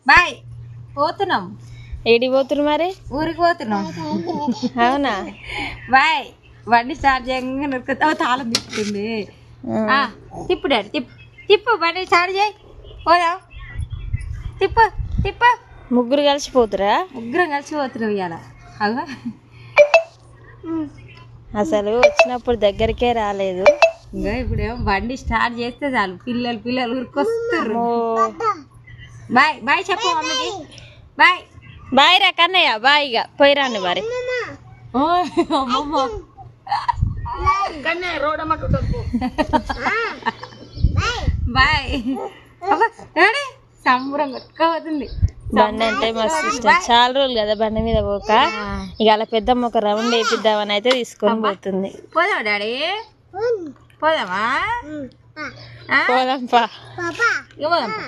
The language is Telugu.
బాయ్ పోతున్నాం. ఏడికి పోతున్నారు మరి? ఊరికి పోతున్నాం. అవునా? బాయ్. బండి స్టార్ట్ చేయగానే నొరుకుతావు, తాళం తిప్పుతుంది. తిప్పు డాడీ, తిప్పు బండి స్టార్ట్ చేయి, పోదాం. తిప్పు తిప్పు. ముగ్గురు కలిసిపోతురా? ముగ్గురం కలిసిపోతున్నాం ఇవాళ. అగో అసలు వచ్చినప్పుడు దగ్గరికే రాలేదు. ఇంకా ఇప్పుడేమో బండి స్టార్ట్ చేస్తే చాలు పిల్లలు ఊరికొస్తారు. బాయ్ బాయ్ చెప్పు మమ్మీకి. బాయ్ బాయ్ రా కన్నయ్య, బాయ్. ఇక పోయిరాండి మరి. బాయ్. సంబరం కొట్టుకోబోతుంది. బండి అంటే మస్తు ఇష్టం. చాలా రోజులు కదా బండి మీద పోక. ఇక అలా పెద్దమ్మ ఒక రౌండ్ వేపిద్దామని అయితే తీసుకొని పోతుంది. పోదామా డాడీ? పోదామా? పోదాంపా. ఇవ్వదాంపా.